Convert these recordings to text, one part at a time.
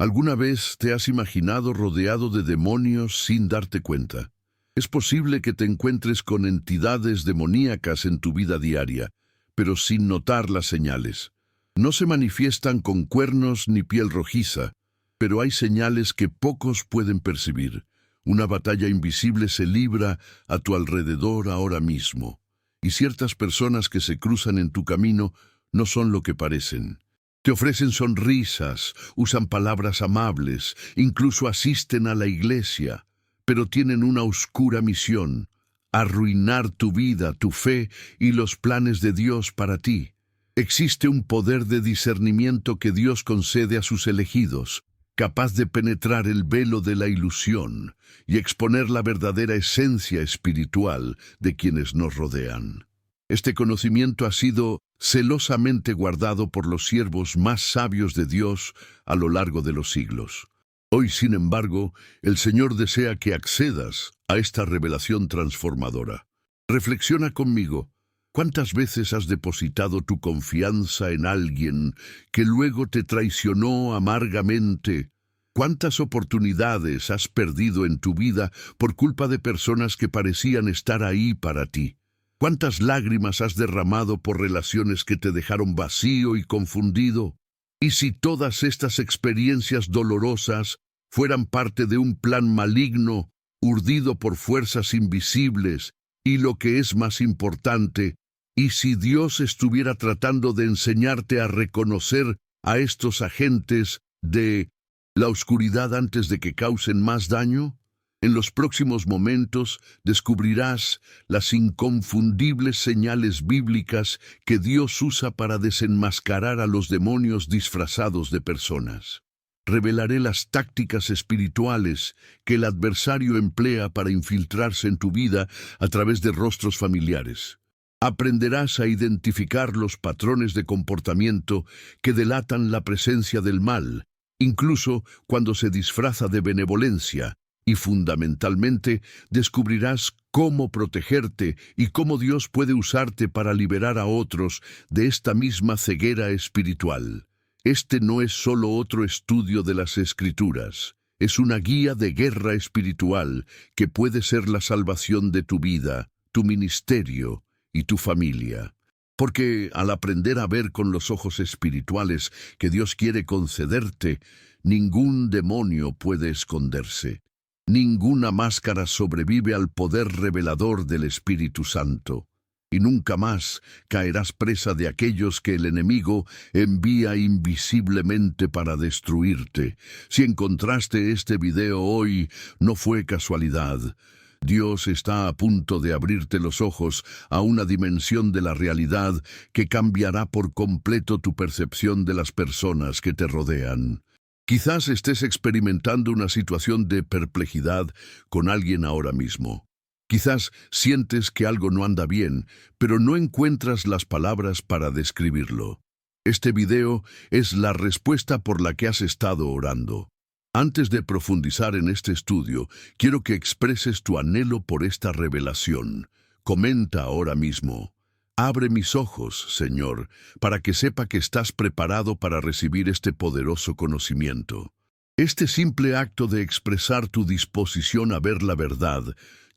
¿Alguna vez te has imaginado rodeado de demonios sin darte cuenta? Es posible que te encuentres con entidades demoníacas en tu vida diaria, pero sin notar las señales. No se manifiestan con cuernos ni piel rojiza, pero hay señales que pocos pueden percibir. Una batalla invisible se libra a tu alrededor ahora mismo, y ciertas personas que se cruzan en tu camino no son lo que parecen. Te ofrecen sonrisas, usan palabras amables, incluso asisten a la iglesia, pero tienen una oscura misión: arruinar tu vida, tu fe y los planes de Dios para ti. Existe un poder de discernimiento que Dios concede a sus elegidos, capaz de penetrar el velo de la ilusión y exponer la verdadera esencia espiritual de quienes nos rodean. Este conocimiento ha sido celosamente guardado por los siervos más sabios de Dios a lo largo de los siglos. Hoy, sin embargo, el Señor desea que accedas a esta revelación transformadora. Reflexiona conmigo. ¿Cuántas veces has depositado tu confianza en alguien que luego te traicionó amargamente? ¿Cuántas oportunidades has perdido en tu vida por culpa de personas que parecían estar ahí para ti? ¿Cuántas lágrimas has derramado por relaciones que te dejaron vacío y confundido? ¿Y si todas estas experiencias dolorosas fueran parte de un plan maligno, urdido por fuerzas invisibles, y lo que es más importante, y si Dios estuviera tratando de enseñarte a reconocer a estos agentes de la oscuridad antes de que causen más daño? En los próximos momentos descubrirás las inconfundibles señales bíblicas que Dios usa para desenmascarar a los demonios disfrazados de personas. Revelaré las tácticas espirituales que el adversario emplea para infiltrarse en tu vida a través de rostros familiares. Aprenderás a identificar los patrones de comportamiento que delatan la presencia del mal, incluso cuando se disfraza de benevolencia, y fundamentalmente descubrirás cómo protegerte y cómo Dios puede usarte para liberar a otros de esta misma ceguera espiritual. Este no es solo otro estudio de las Escrituras, es una guía de guerra espiritual que puede ser la salvación de tu vida, tu ministerio y tu familia. Porque al aprender a ver con los ojos espirituales que Dios quiere concederte, ningún demonio puede esconderse. Ninguna máscara sobrevive al poder revelador del Espíritu Santo. Y nunca más caerás presa de aquellos que el enemigo envía invisiblemente para destruirte. Si encontraste este video hoy, no fue casualidad. Dios está a punto de abrirte los ojos a una dimensión de la realidad que cambiará por completo tu percepción de las personas que te rodean. Quizás estés experimentando una situación de perplejidad con alguien ahora mismo. Quizás sientes que algo no anda bien, pero no encuentras las palabras para describirlo. Este video es la respuesta por la que has estado orando. Antes de profundizar en este estudio, quiero que expreses tu anhelo por esta revelación. Comenta ahora mismo: abre mis ojos, Señor, para que sepa que estás preparado para recibir este poderoso conocimiento. Este simple acto de expresar tu disposición a ver la verdad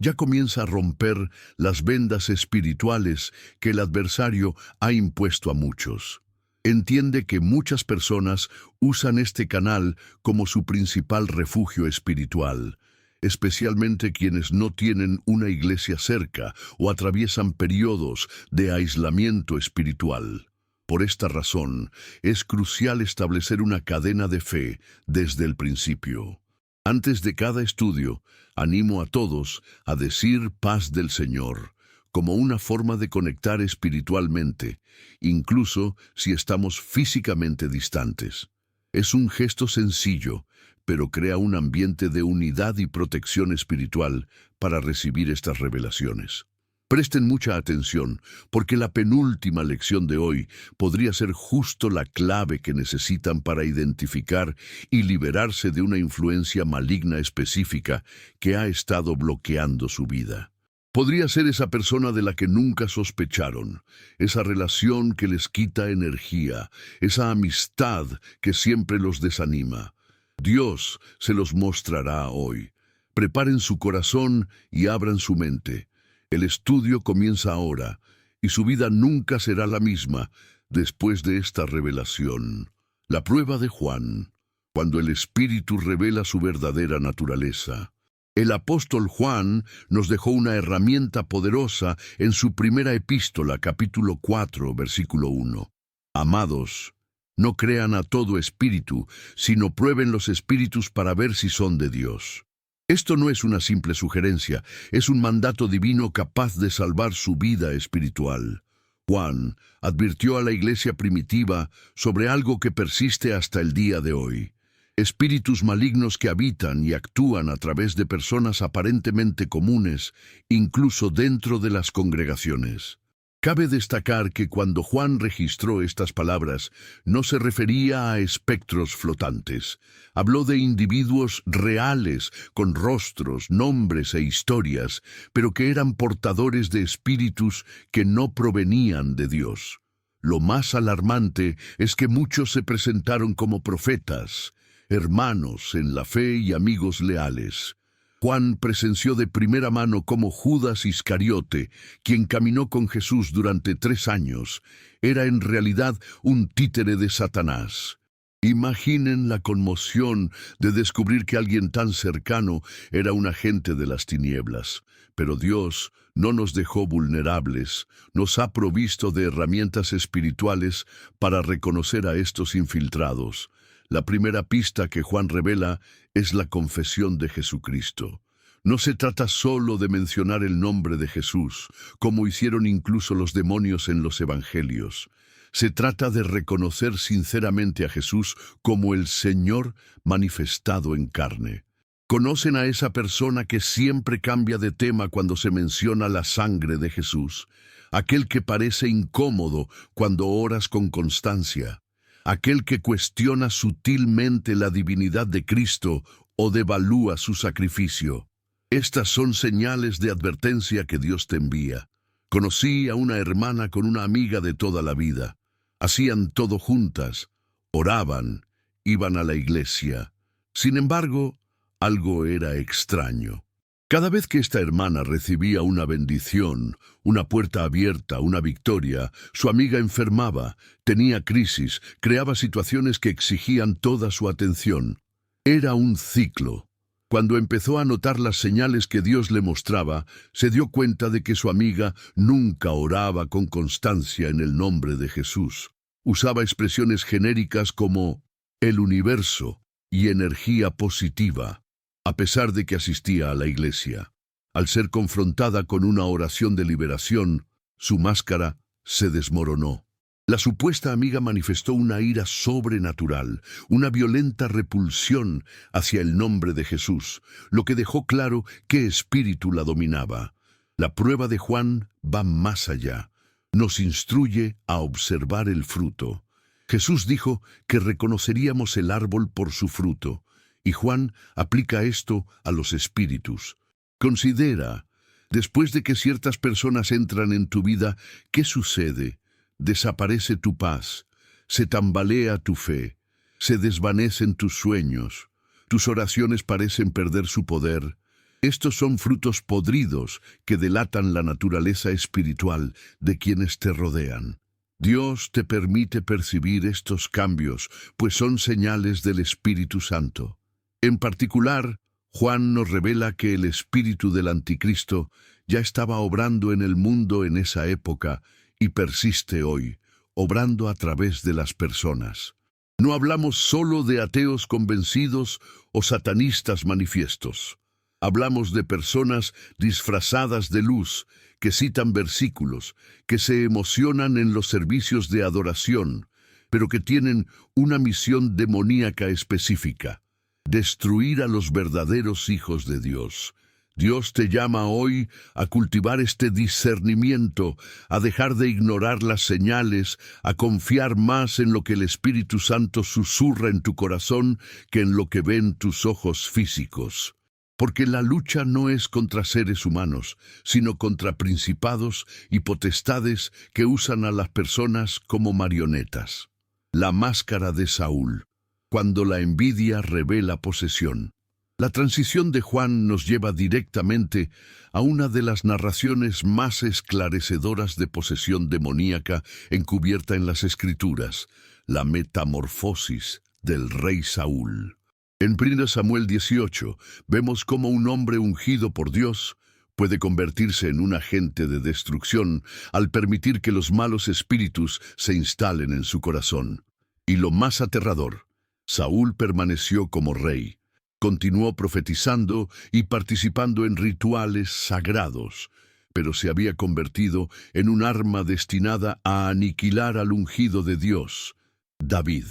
ya comienza a romper las vendas espirituales que el adversario ha impuesto a muchos. Entiende que muchas personas usan este canal como su principal refugio espiritual, especialmente quienes no tienen una iglesia cerca o atraviesan periodos de aislamiento espiritual. Por esta razón, es crucial establecer una cadena de fe desde el principio. Antes de cada estudio, animo a todos a decir paz del Señor, como una forma de conectar espiritualmente, incluso si estamos físicamente distantes. Es un gesto sencillo, pero crea un ambiente de unidad y protección espiritual para recibir estas revelaciones. Presten mucha atención, porque la penúltima lección de hoy podría ser justo la clave que necesitan para identificar y liberarse de una influencia maligna específica que ha estado bloqueando su vida. Podría ser esa persona de la que nunca sospecharon, esa relación que les quita energía, esa amistad que siempre los desanima. Dios se los mostrará hoy. Preparen su corazón y abran su mente. El estudio comienza ahora, y su vida nunca será la misma después de esta revelación. La prueba de Juan, cuando el Espíritu revela su verdadera naturaleza. El apóstol Juan nos dejó una herramienta poderosa en su primera epístola, capítulo 4, versículo 1. Amados, no crean a todo espíritu, sino prueben los espíritus para ver si son de Dios. Esto no es una simple sugerencia, es un mandato divino capaz de salvar su vida espiritual. Juan advirtió a la iglesia primitiva sobre algo que persiste hasta el día de hoy. Espíritus malignos que habitan y actúan a través de personas aparentemente comunes, incluso dentro de las congregaciones. Cabe destacar que cuando Juan registró estas palabras, no se refería a espectros flotantes. Habló de individuos reales, con rostros, nombres e historias, pero que eran portadores de espíritus que no provenían de Dios. Lo más alarmante es que muchos se presentaron como profetas, hermanos en la fe y amigos leales. Juan presenció de primera mano cómo Judas Iscariote, quien caminó con Jesús durante 3 años, era en realidad un títere de Satanás. Imaginen la conmoción de descubrir que alguien tan cercano era un agente de las tinieblas. Pero Dios no nos dejó vulnerables, nos ha provisto de herramientas espirituales para reconocer a estos infiltrados. La primera pista que Juan revela es la confesión de Jesucristo. No se trata solo de mencionar el nombre de Jesús, como hicieron incluso los demonios en los evangelios. Se trata de reconocer sinceramente a Jesús como el Señor manifestado en carne. ¿Conocen a esa persona que siempre cambia de tema cuando se menciona la sangre de Jesús? Aquel que parece incómodo cuando oras con constancia. Aquel que cuestiona sutilmente la divinidad de Cristo o devalúa su sacrificio. Estas son señales de advertencia que Dios te envía. Conocí a una hermana con una amiga de toda la vida. Hacían todo juntas, oraban, iban a la iglesia. Sin embargo, algo era extraño. Cada vez que esta hermana recibía una bendición, una puerta abierta, una victoria, su amiga enfermaba, tenía crisis, creaba situaciones que exigían toda su atención. Era un ciclo. Cuando empezó a notar las señales que Dios le mostraba, se dio cuenta de que su amiga nunca oraba con constancia en el nombre de Jesús. Usaba expresiones genéricas como el universo y energía positiva, a pesar de que asistía a la iglesia. Al ser confrontada con una oración de liberación, su máscara se desmoronó. La supuesta amiga manifestó una ira sobrenatural, una violenta repulsión hacia el nombre de Jesús, lo que dejó claro qué espíritu la dominaba. La prueba de Juan va más allá. Nos instruye a observar el fruto. Jesús dijo que reconoceríamos el árbol por su fruto. Y Juan aplica esto a los espíritus. Considera, después de que ciertas personas entran en tu vida, ¿qué sucede? Desaparece tu paz, se tambalea tu fe, se desvanecen tus sueños, tus oraciones parecen perder su poder. Estos son frutos podridos que delatan la naturaleza espiritual de quienes te rodean. Dios te permite percibir estos cambios, pues son señales del Espíritu Santo. En particular, Juan nos revela que el espíritu del anticristo ya estaba obrando en el mundo en esa época y persiste hoy, obrando a través de las personas. No hablamos solo de ateos convencidos o satanistas manifiestos. Hablamos de personas disfrazadas de luz, que citan versículos, que se emocionan en los servicios de adoración, pero que tienen una misión demoníaca específica: destruir a los verdaderos hijos de Dios. Dios te llama hoy a cultivar este discernimiento, a dejar de ignorar las señales, a confiar más en lo que el Espíritu Santo susurra en tu corazón que en lo que ven tus ojos físicos. Porque la lucha no es contra seres humanos, sino contra principados y potestades que usan a las personas como marionetas. La máscara de Saúl. cuando la envidia revela posesión. La transición de Juan nos lleva directamente a una de las narraciones más esclarecedoras de posesión demoníaca encubierta en las Escrituras, la metamorfosis del rey Saúl. En 1 Samuel 18 vemos cómo un hombre ungido por Dios puede convertirse en un agente de destrucción al permitir que los malos espíritus se instalen en su corazón. Y lo más aterrador, Saúl permaneció como rey. Continuó profetizando y participando en rituales sagrados, pero se había convertido en un arma destinada a aniquilar al ungido de Dios, David.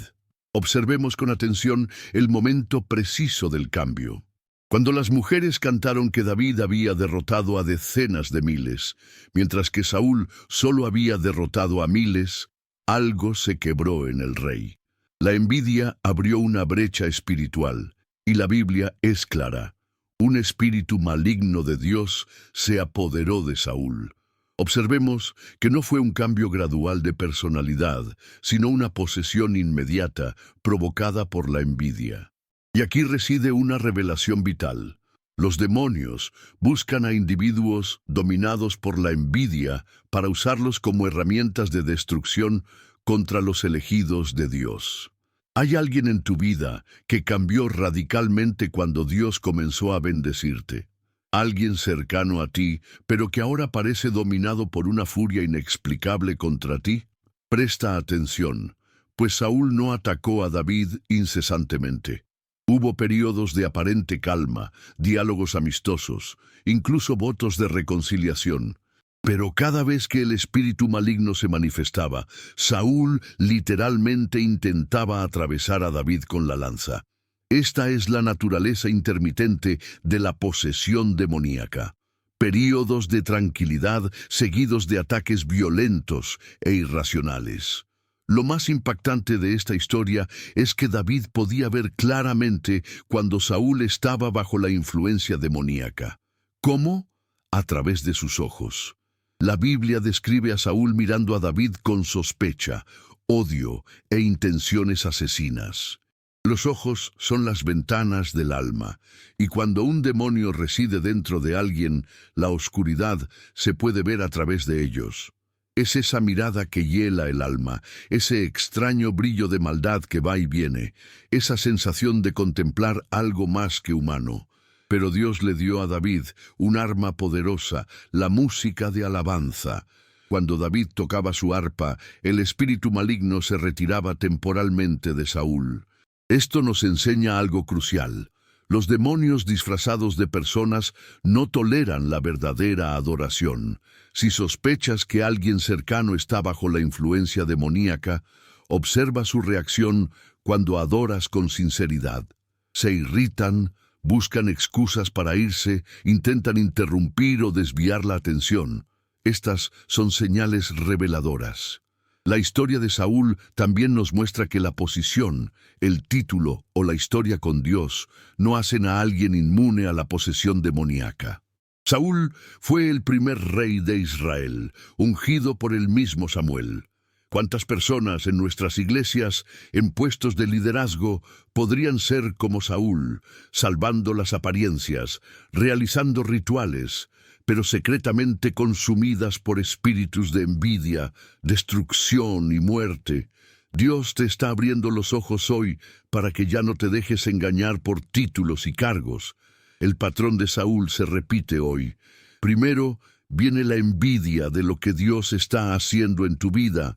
Observemos con atención el momento preciso del cambio. Cuando las mujeres cantaron que David había derrotado a decenas de miles, mientras que Saúl solo había derrotado a miles, algo se quebró en el rey. La envidia abrió una brecha espiritual. Y la Biblia es clara. Un espíritu maligno de Dios se apoderó de Saúl. Observemos que no fue un cambio gradual de personalidad, sino una posesión inmediata provocada por la envidia. Y aquí reside una revelación vital. Los demonios buscan a individuos dominados por la envidia para usarlos como herramientas de destrucción contra los elegidos de Dios. ¿Hay alguien en tu vida que cambió radicalmente cuando Dios comenzó a bendecirte? Alguien cercano a ti, pero que ahora parece dominado por una furia inexplicable contra ti. Presta atención, pues Saúl no atacó a David incesantemente. Hubo periodos de aparente calma, diálogos amistosos, incluso votos de reconciliación. Pero cada vez que el espíritu maligno se manifestaba, Saúl literalmente intentaba atravesar a David con la lanza. Esta es la naturaleza intermitente de la posesión demoníaca. Períodos de tranquilidad seguidos de ataques violentos e irracionales. Lo más impactante de esta historia es que David podía ver claramente cuando Saúl estaba bajo la influencia demoníaca. ¿Cómo? A través de sus ojos. La Biblia describe a Saúl mirando a David con sospecha, odio e intenciones asesinas. Los ojos son las ventanas del alma, y cuando un demonio reside dentro de alguien, la oscuridad se puede ver a través de ellos. Es esa mirada que hiela el alma, ese extraño brillo de maldad que va y viene, esa sensación de contemplar algo más que humano. Pero Dios le dio a David un arma poderosa, la música de alabanza. Cuando David tocaba su arpa, el espíritu maligno se retiraba temporalmente de Saúl. Esto nos enseña algo crucial. Los demonios disfrazados de personas no toleran la verdadera adoración. Si sospechas que alguien cercano está bajo la influencia demoníaca, observa su reacción cuando adoras con sinceridad. Se irritan, buscan excusas para irse, intentan interrumpir o desviar la atención. Estas son señales reveladoras. La historia de Saúl también nos muestra que la posición, el título o la historia con Dios no hacen a alguien inmune a la posesión demoníaca. Saúl fue el primer rey de Israel, ungido por el mismo Samuel. ¿Cuántas personas en nuestras iglesias, en puestos de liderazgo, podrían ser como Saúl, salvando las apariencias, realizando rituales, pero secretamente consumidas por espíritus de envidia, destrucción y muerte? Dios te está abriendo los ojos hoy para que ya no te dejes engañar por títulos y cargos. El patrón de Saúl se repite hoy. Primero viene la envidia de lo que Dios está haciendo en tu vida.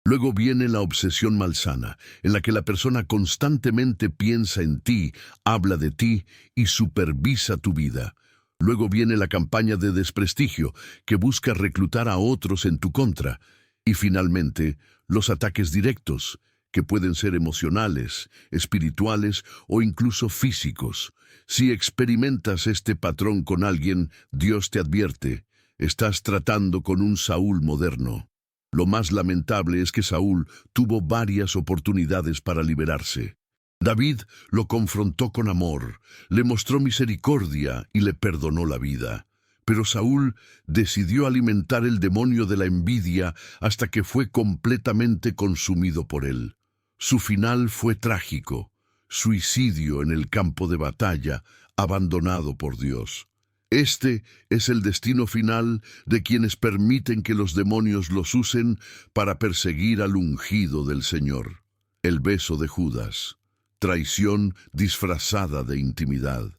Luego viene la obsesión malsana, en la que la persona constantemente piensa en ti, habla de ti y supervisa tu vida. Luego viene la campaña de desprestigio, que busca reclutar a otros en tu contra. Y finalmente, los ataques directos, que pueden ser emocionales, espirituales o incluso físicos. Si experimentas este patrón con alguien, Dios te advierte, estás tratando con un Saúl moderno. Lo más lamentable es que Saúl tuvo varias oportunidades para liberarse. David lo confrontó con amor, le mostró misericordia y le perdonó la vida. Pero Saúl decidió alimentar el demonio de la envidia hasta que fue completamente consumido por él. Su final fue trágico. suicidio en el campo de batalla, abandonado por Dios. Este es el destino final de quienes permiten que los demonios los usen para perseguir al ungido del Señor. El beso de Judas. Traición disfrazada de intimidad.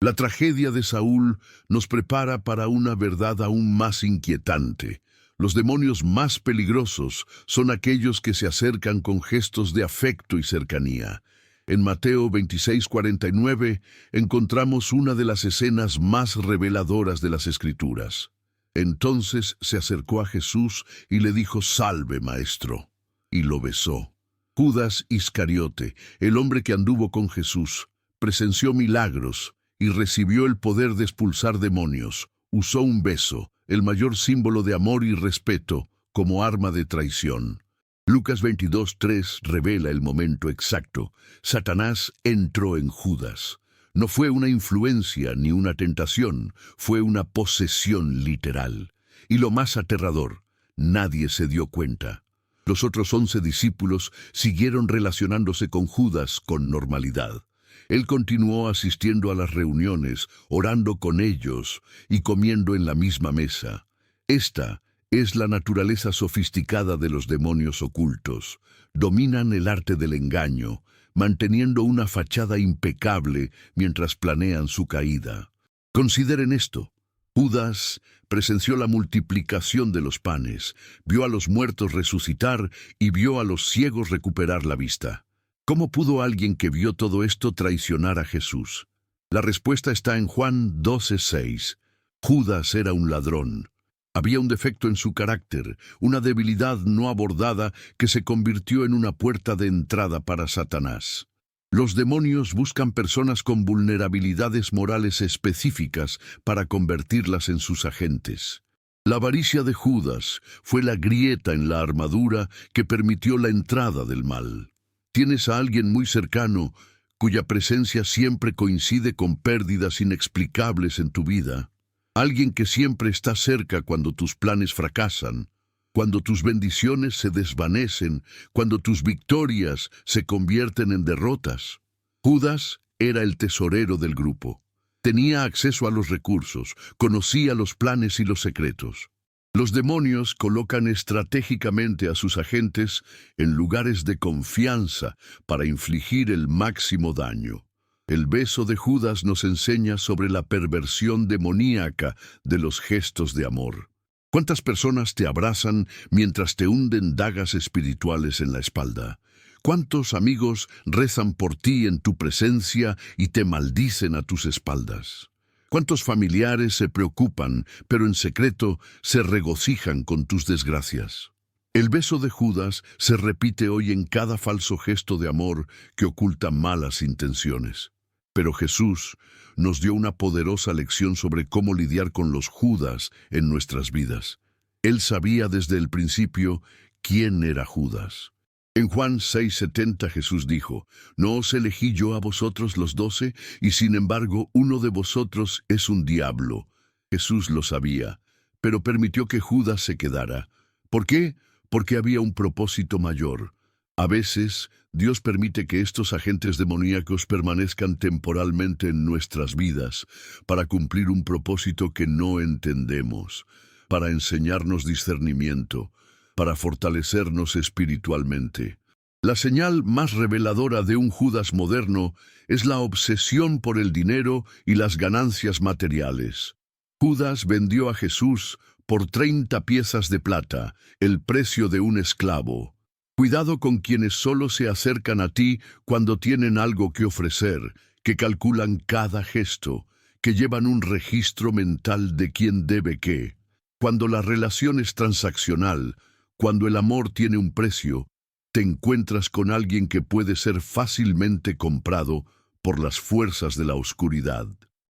La tragedia de Saúl nos prepara para una verdad aún más inquietante. Los demonios más peligrosos son aquellos que se acercan con gestos de afecto y cercanía. En Mateo 26:49 encontramos una de las escenas más reveladoras de las Escrituras. Entonces se acercó a Jesús y le dijo: «Salve, Maestro», y lo besó. Judas Iscariote, el hombre que anduvo con Jesús, presenció milagros y recibió el poder de expulsar demonios. Usó un beso, el mayor símbolo de amor y respeto, como arma de traición. Lucas 22:3 revela el momento exacto. Satanás entró en Judas. No fue una influencia ni una tentación, fue una posesión literal. Y lo más aterrador, nadie se dio cuenta. Los otros 11 discípulos siguieron relacionándose con Judas con normalidad. Él continuó asistiendo a las reuniones, orando con ellos y comiendo en la misma mesa. Esta es la naturaleza sofisticada de los demonios ocultos. Dominan el arte del engaño, manteniendo una fachada impecable mientras planean su caída. Consideren esto. Judas presenció la multiplicación de los panes, vio a los muertos resucitar y vio a los ciegos recuperar la vista. ¿Cómo pudo alguien que vio todo esto traicionar a Jesús? La respuesta está en Juan 12:6. Judas era un ladrón. Había un defecto en su carácter, una debilidad no abordada que se convirtió en una puerta de entrada para Satanás. Los demonios buscan personas con vulnerabilidades morales específicas para convertirlas en sus agentes. La avaricia de Judas fue la grieta en la armadura que permitió la entrada del mal. ¿Tienes a alguien muy cercano cuya presencia siempre coincide con pérdidas inexplicables en tu vida? Alguien que siempre está cerca cuando tus planes fracasan, cuando tus bendiciones se desvanecen, cuando tus victorias se convierten en derrotas. Judas era el tesorero del grupo. Tenía acceso a los recursos, conocía los planes y los secretos. Los demonios colocan estratégicamente a sus agentes en lugares de confianza para infligir el máximo daño. El beso de Judas nos enseña sobre la perversión demoníaca de los gestos de amor. ¿Cuántas personas te abrazan mientras te hunden dagas espirituales en la espalda? ¿Cuántos amigos rezan por ti en tu presencia y te maldicen a tus espaldas? ¿Cuántos familiares se preocupan, pero en secreto se regocijan con tus desgracias? El beso de Judas se repite hoy en cada falso gesto de amor que oculta malas intenciones. Pero Jesús nos dio una poderosa lección sobre cómo lidiar con los Judas en nuestras vidas. Él sabía desde el principio quién era Judas. En Juan 6:70 Jesús dijo: «¿No os elegí yo a vosotros los 12? Y sin embargo uno de vosotros es un diablo». Jesús lo sabía, pero permitió que Judas se quedara. ¿Por qué? Porque había un propósito mayor. A veces, Dios permite que estos agentes demoníacos permanezcan temporalmente en nuestras vidas para cumplir un propósito que no entendemos, para enseñarnos discernimiento, para fortalecernos espiritualmente. La señal más reveladora de un Judas moderno es la obsesión por el dinero y las ganancias materiales. Judas vendió a Jesús por 30 piezas de plata, el precio de un esclavo. Cuidado con quienes solo se acercan a ti cuando tienen algo que ofrecer, que calculan cada gesto, que llevan un registro mental de quién debe qué. Cuando la relación es transaccional, cuando el amor tiene un precio, te encuentras con alguien que puede ser fácilmente comprado por las fuerzas de la oscuridad.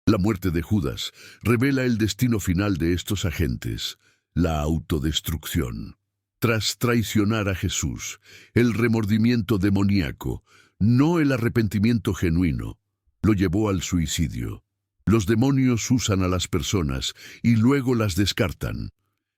La muerte de Judas revela el destino final de estos agentes, la autodestrucción. Tras traicionar a Jesús, el remordimiento demoníaco, no el arrepentimiento genuino, lo llevó al suicidio. Los demonios usan a las personas y luego las descartan.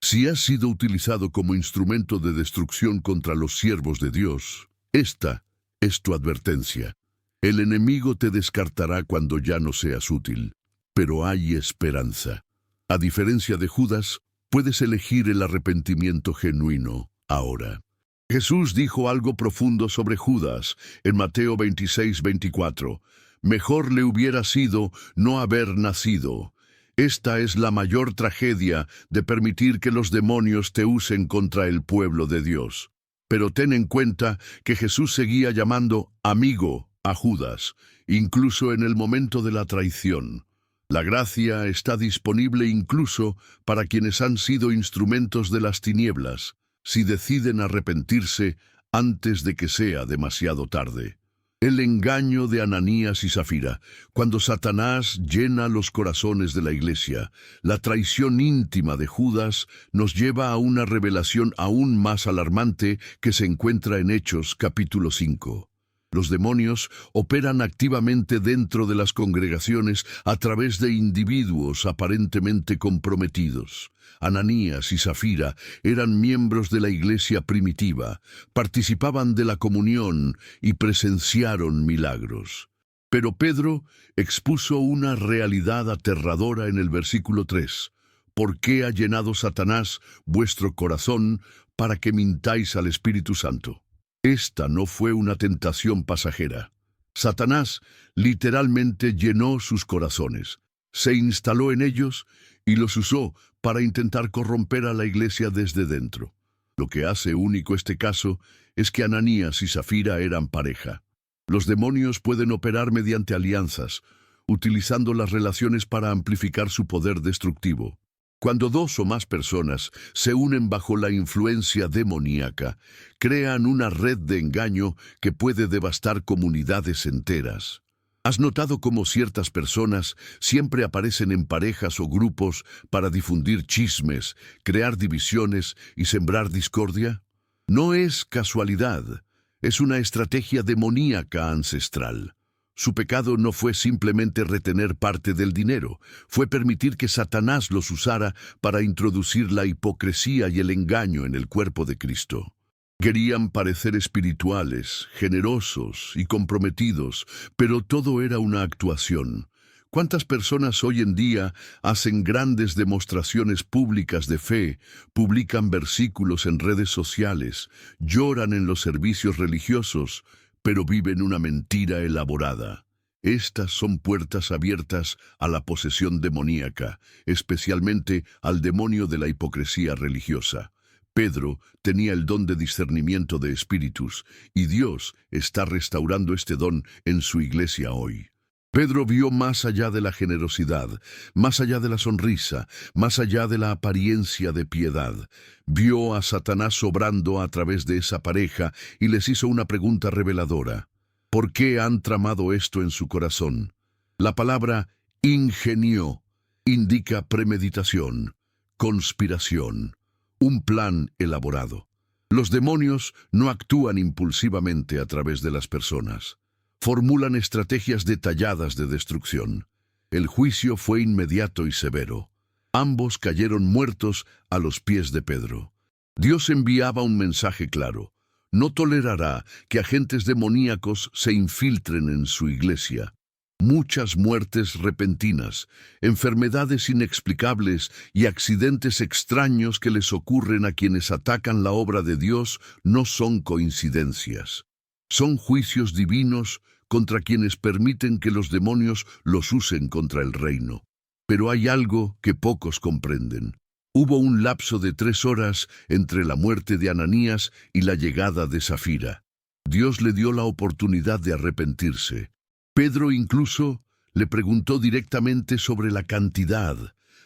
Si has sido utilizado como instrumento de destrucción contra los siervos de Dios, esta es tu advertencia. El enemigo te descartará cuando ya no seas útil, pero hay esperanza. A diferencia de Judas, puedes elegir el arrepentimiento genuino ahora. Jesús dijo algo profundo sobre Judas en Mateo 26:24. Mejor le hubiera sido no haber nacido. Esta es la mayor tragedia de permitir que los demonios te usen contra el pueblo de Dios. Pero ten en cuenta que Jesús seguía llamando amigo a Judas, incluso en el momento de la traición. La gracia está disponible incluso para quienes han sido instrumentos de las tinieblas, si deciden arrepentirse antes de que sea demasiado tarde. El engaño de Ananías y Zafira, cuando Satanás llena los corazones de la iglesia, la traición íntima de Judas nos lleva a una revelación aún más alarmante que se encuentra en Hechos capítulo 5. Los demonios operan activamente dentro de las congregaciones a través de individuos aparentemente comprometidos. Ananías y Zafira eran miembros de la iglesia primitiva, participaban de la comunión y presenciaron milagros. Pero Pedro expuso una realidad aterradora en el versículo 3. ¿Por qué ha llenado Satanás vuestro corazón para que mintáis al Espíritu Santo? Esta no fue una tentación pasajera. Satanás literalmente llenó sus corazones, se instaló en ellos y los usó para intentar corromper a la iglesia desde dentro. Lo que hace único este caso es que Ananías y Zafira eran pareja. Los demonios pueden operar mediante alianzas, utilizando las relaciones para amplificar su poder destructivo. Cuando dos o más personas se unen bajo la influencia demoníaca, crean una red de engaño que puede devastar comunidades enteras. ¿Has notado cómo ciertas personas siempre aparecen en parejas o grupos para difundir chismes, crear divisiones y sembrar discordia? No es casualidad, es una estrategia demoníaca ancestral. Su pecado no fue simplemente retener parte del dinero, fue permitir que Satanás los usara para introducir la hipocresía y el engaño en el cuerpo de Cristo. Querían parecer espirituales, generosos y comprometidos, pero todo era una actuación. ¿Cuántas personas hoy en día hacen grandes demostraciones públicas de fe, publican versículos en redes sociales, lloran en los servicios religiosos, pero viven una mentira elaborada? Estas son puertas abiertas a la posesión demoníaca, especialmente al demonio de la hipocresía religiosa. Pedro tenía el don de discernimiento de espíritus, y Dios está restaurando este don en su iglesia hoy. Pedro vio más allá de la generosidad, más allá de la sonrisa, más allá de la apariencia de piedad. Vio a Satanás obrando a través de esa pareja y les hizo una pregunta reveladora. ¿Por qué han tramado esto en su corazón? La palabra ingenió indica premeditación, conspiración, un plan elaborado. Los demonios no actúan impulsivamente a través de las personas. Formulan estrategias detalladas de destrucción. El juicio fue inmediato y severo. Ambos cayeron muertos a los pies de Pedro. Dios enviaba un mensaje claro. No tolerará que agentes demoníacos se infiltren en su iglesia. Muchas muertes repentinas, enfermedades inexplicables y accidentes extraños que les ocurren a quienes atacan la obra de Dios no son coincidencias. Son juicios divinos contra quienes permiten que los demonios los usen contra el reino. Pero hay algo que pocos comprenden. Hubo un lapso de 3 horas entre la muerte de Ananías y la llegada de Zafira. Dios le dio la oportunidad de arrepentirse. Pedro incluso le preguntó directamente sobre la cantidad,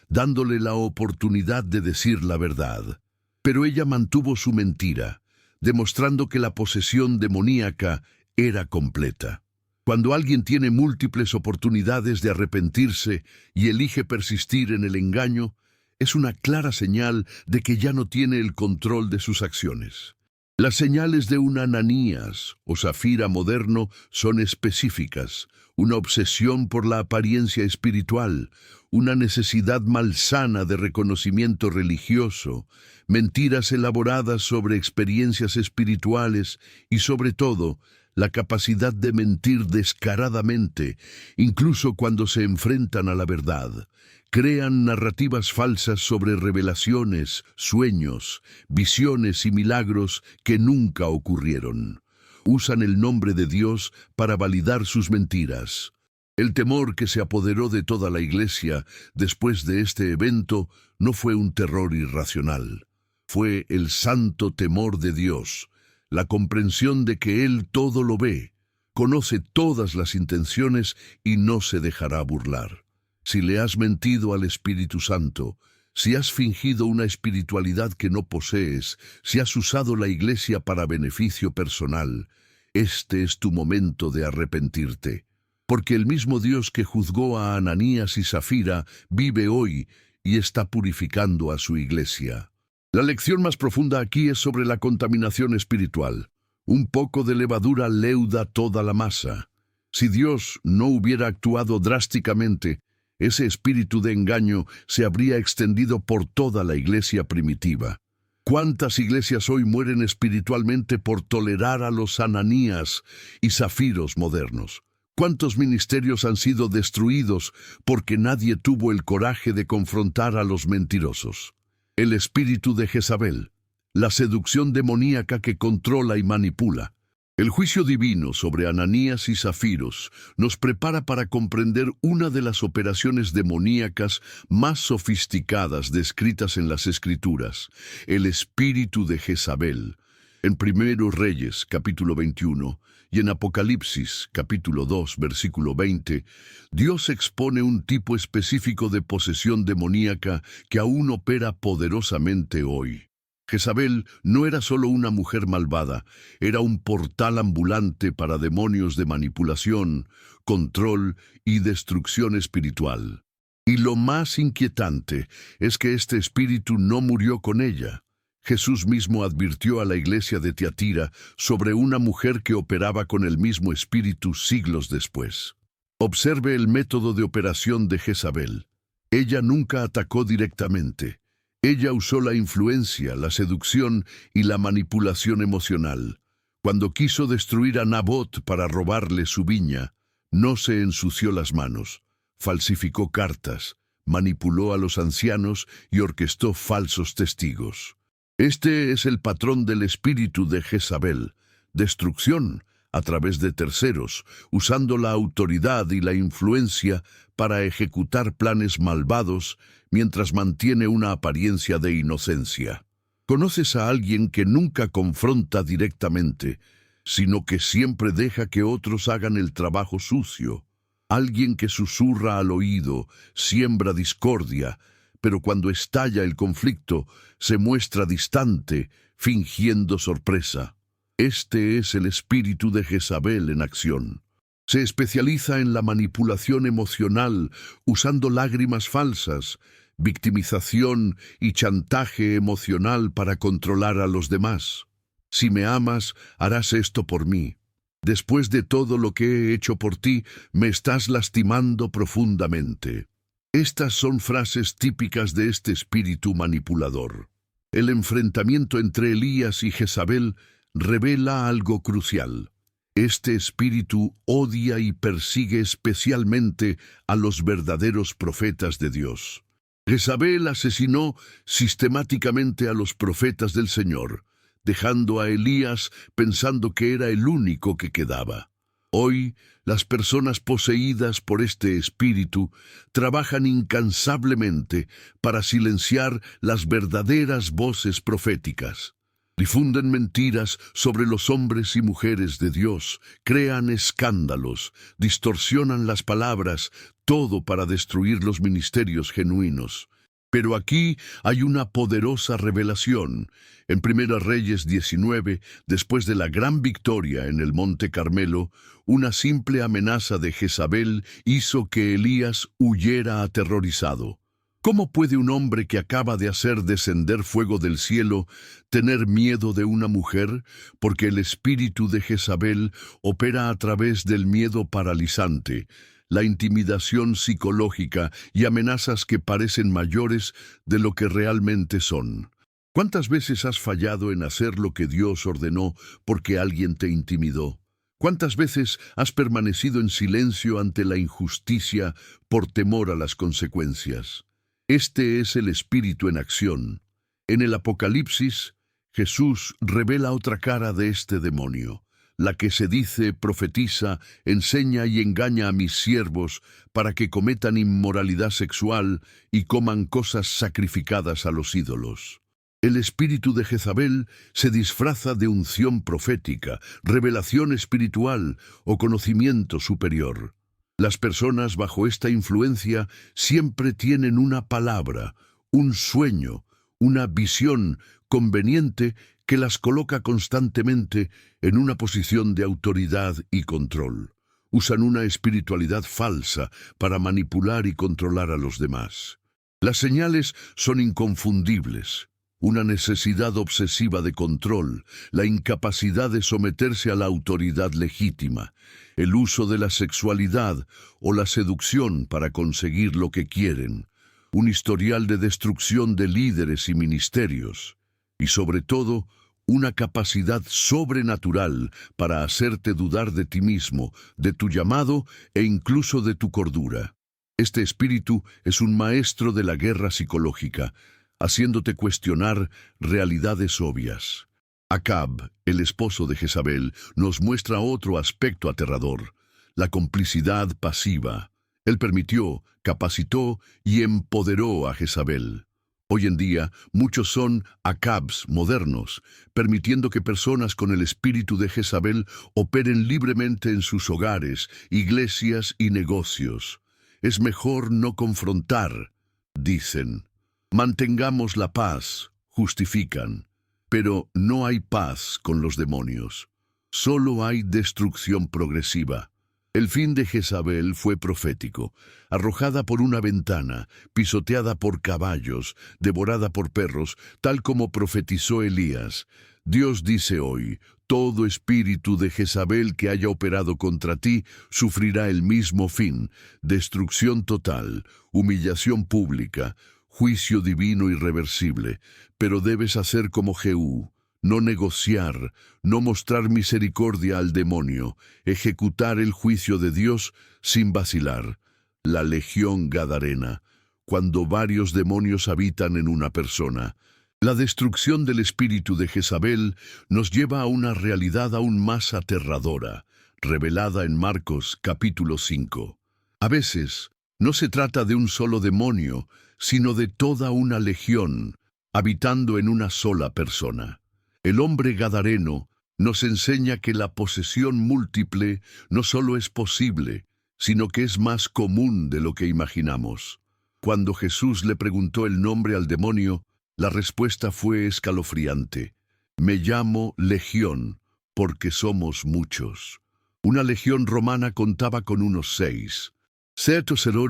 dándole la oportunidad de decir la verdad. Pero ella mantuvo su mentira, demostrando que la posesión demoníaca era completa. Cuando alguien tiene múltiples oportunidades de arrepentirse y elige persistir en el engaño, es una clara señal de que ya no tiene el control de sus acciones. Las señales de un Ananías o Zafira moderno son específicas: una obsesión por la apariencia espiritual, una necesidad malsana de reconocimiento religioso, mentiras elaboradas sobre experiencias espirituales y, sobre todo, la capacidad de mentir descaradamente, incluso cuando se enfrentan a la verdad. Crean narrativas falsas sobre revelaciones, sueños, visiones y milagros que nunca ocurrieron. Usan el nombre de Dios para validar sus mentiras. El temor que se apoderó de toda la iglesia después de este evento no fue un terror irracional. Fue el santo temor de Dios, la comprensión de que Él todo lo ve, conoce todas las intenciones y no se dejará burlar. Si le has mentido al Espíritu Santo, si has fingido una espiritualidad que no posees, si has usado la iglesia para beneficio personal, este es tu momento de arrepentirte. Porque el mismo Dios que juzgó a Ananías y Zafira vive hoy y está purificando a su iglesia. La lección más profunda aquí es sobre la contaminación espiritual. Un poco de levadura leuda toda la masa. Si Dios no hubiera actuado drásticamente, ese espíritu de engaño se habría extendido por toda la iglesia primitiva. ¿Cuántas iglesias hoy mueren espiritualmente por tolerar a los Ananías y Zafiros modernos? ¿Cuántos ministerios han sido destruidos porque nadie tuvo el coraje de confrontar a los mentirosos? El espíritu de Jezabel, la seducción demoníaca que controla y manipula. El juicio divino sobre Ananías y Zafiros nos prepara para comprender una de las operaciones demoníacas más sofisticadas descritas en las Escrituras, el espíritu de Jezabel. En Primeros Reyes, capítulo 21, y en Apocalipsis, capítulo 2, versículo 20, Dios expone un tipo específico de posesión demoníaca que aún opera poderosamente hoy. Jezabel no era solo una mujer malvada, era un portal ambulante para demonios de manipulación, control y destrucción espiritual. Y lo más inquietante es que este espíritu no murió con ella. Jesús mismo advirtió a la iglesia de Tiatira sobre una mujer que operaba con el mismo espíritu siglos después. Observe el método de operación de Jezabel. Ella nunca atacó directamente. Ella usó la influencia, la seducción y la manipulación emocional. Cuando quiso destruir a Nabot para robarle su viña, no se ensució las manos, falsificó cartas, manipuló a los ancianos y orquestó falsos testigos. Este es el patrón del espíritu de Jezabel, destrucción a través de terceros, usando la autoridad y la influencia para ejecutar planes malvados mientras mantiene una apariencia de inocencia. ¿Conoces a alguien que nunca confronta directamente, sino que siempre deja que otros hagan el trabajo sucio? Alguien que susurra al oído, siembra discordia, pero cuando estalla el conflicto, se muestra distante, fingiendo sorpresa. Este es el espíritu de Jezabel en acción. Se especializa en la manipulación emocional, usando lágrimas falsas, victimización y chantaje emocional para controlar a los demás. Si me amas, harás esto por mí. Después de todo lo que he hecho por ti, me estás lastimando profundamente. Estas son frases típicas de este espíritu manipulador. El enfrentamiento entre Elías y Jezabel revela algo crucial. Este espíritu odia y persigue especialmente a los verdaderos profetas de Dios. Jezabel asesinó sistemáticamente a los profetas del Señor, dejando a Elías pensando que era el único que quedaba. Hoy, las personas poseídas por este espíritu trabajan incansablemente para silenciar las verdaderas voces proféticas. Difunden mentiras sobre los hombres y mujeres de Dios, crean escándalos, distorsionan las palabras, todo para destruir los ministerios genuinos. Pero aquí hay una poderosa revelación. En Primera Reyes 19, después de la gran victoria en el Monte Carmelo, una simple amenaza de Jezabel hizo que Elías huyera aterrorizado. ¿Cómo puede un hombre que acaba de hacer descender fuego del cielo tener miedo de una mujer? Porque el espíritu de Jezabel opera a través del miedo paralizante, la intimidación psicológica y amenazas que parecen mayores de lo que realmente son. ¿Cuántas veces has fallado en hacer lo que Dios ordenó porque alguien te intimidó? ¿Cuántas veces has permanecido en silencio ante la injusticia por temor a las consecuencias? Este es el espíritu en acción. En el Apocalipsis, Jesús revela otra cara de este demonio, la que se dice, profetiza, enseña y engaña a mis siervos para que cometan inmoralidad sexual y coman cosas sacrificadas a los ídolos. El espíritu de Jezabel se disfraza de unción profética, revelación espiritual o conocimiento superior. Las personas bajo esta influencia siempre tienen una palabra, un sueño, una visión conveniente que las coloca constantemente en una posición de autoridad y control. Usan una espiritualidad falsa para manipular y controlar a los demás. Las señales son inconfundibles. Una necesidad obsesiva de control, la incapacidad de someterse a la autoridad legítima, el uso de la sexualidad o la seducción para conseguir lo que quieren, un historial de destrucción de líderes y ministerios, y sobre todo, una capacidad sobrenatural para hacerte dudar de ti mismo, de tu llamado e incluso de tu cordura. Este espíritu es un maestro de la guerra psicológica, haciéndote cuestionar realidades obvias. Acab, el esposo de Jezabel, nos muestra otro aspecto aterrador, la complicidad pasiva. Él permitió, capacitó y empoderó a Jezabel. Hoy en día, muchos son Acabs modernos, permitiendo que personas con el espíritu de Jezabel operen libremente en sus hogares, iglesias y negocios. Es mejor no confrontar, dicen. Mantengamos la paz, justifican, pero no hay paz con los demonios. Solo hay destrucción progresiva. El fin de Jezabel fue profético, arrojada por una ventana, pisoteada por caballos, devorada por perros, tal como profetizó Elías. Dios dice hoy, todo espíritu de Jezabel que haya operado contra ti sufrirá el mismo fin, destrucción total, humillación pública, juicio divino irreversible, pero debes hacer como Jehú, no negociar, no mostrar misericordia al demonio, ejecutar el juicio de Dios sin vacilar. La legión gadarena, cuando varios demonios habitan en una persona. La destrucción del espíritu de Jezabel nos lleva a una realidad aún más aterradora, revelada en Marcos capítulo 5. A veces, no se trata de un solo demonio, sino de toda una legión, habitando en una sola persona. El hombre gadareno nos enseña que la posesión múltiple no solo es posible, sino que es más común de lo que imaginamos. Cuando Jesús le preguntó el nombre al demonio, la respuesta fue escalofriante. Me llamo Legión, porque somos muchos. Una legión romana contaba con unos 6.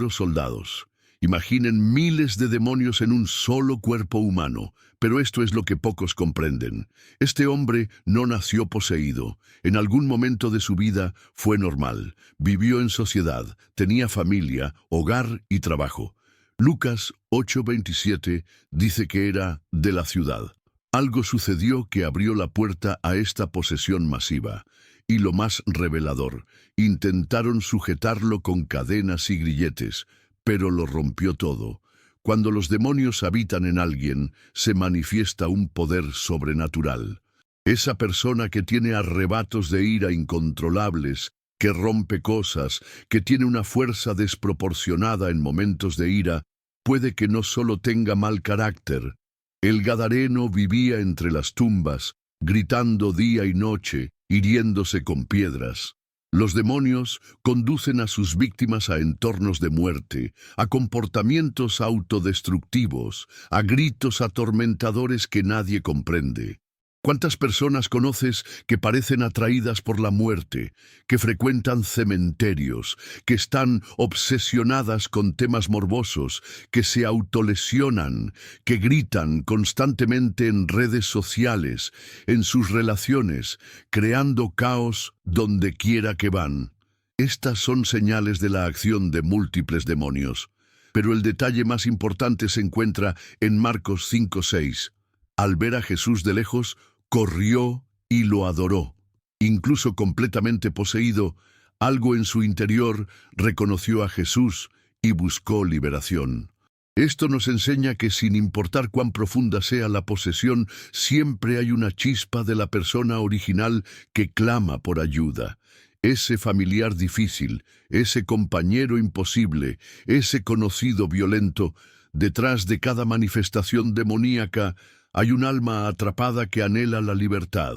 Soldados. Imaginen miles de demonios en un solo cuerpo humano, pero esto es lo que pocos comprenden. Este hombre no nació poseído. En algún momento de su vida fue normal. Vivió en sociedad, tenía familia, hogar y trabajo. Lucas 8:27 dice que era de la ciudad. Algo sucedió que abrió la puerta a esta posesión masiva. Y lo más revelador, intentaron sujetarlo con cadenas y grilletes, pero lo rompió todo. Cuando los demonios habitan en alguien, se manifiesta un poder sobrenatural. Esa persona que tiene arrebatos de ira incontrolables, que rompe cosas, que tiene una fuerza desproporcionada en momentos de ira, puede que no solo tenga mal carácter. El gadareno vivía entre las tumbas, gritando día y noche, hiriéndose con piedras. Los demonios conducen a sus víctimas a entornos de muerte, a comportamientos autodestructivos, a gritos atormentadores que nadie comprende. ¿Cuántas personas conoces que parecen atraídas por la muerte, que frecuentan cementerios, que están obsesionadas con temas morbosos, que se autolesionan, que gritan constantemente en redes sociales, en sus relaciones, creando caos donde quiera que van? Estas son señales de la acción de múltiples demonios. Pero el detalle más importante se encuentra en Marcos 5:6. Al ver a Jesús de lejos, corrió y lo adoró. Incluso completamente poseído, algo en su interior reconoció a Jesús y buscó liberación. Esto nos enseña que sin importar cuán profunda sea la posesión, siempre hay una chispa de la persona original que clama por ayuda. Ese familiar difícil, ese compañero imposible, ese conocido violento, detrás de cada manifestación demoníaca hay un alma atrapada que anhela la libertad.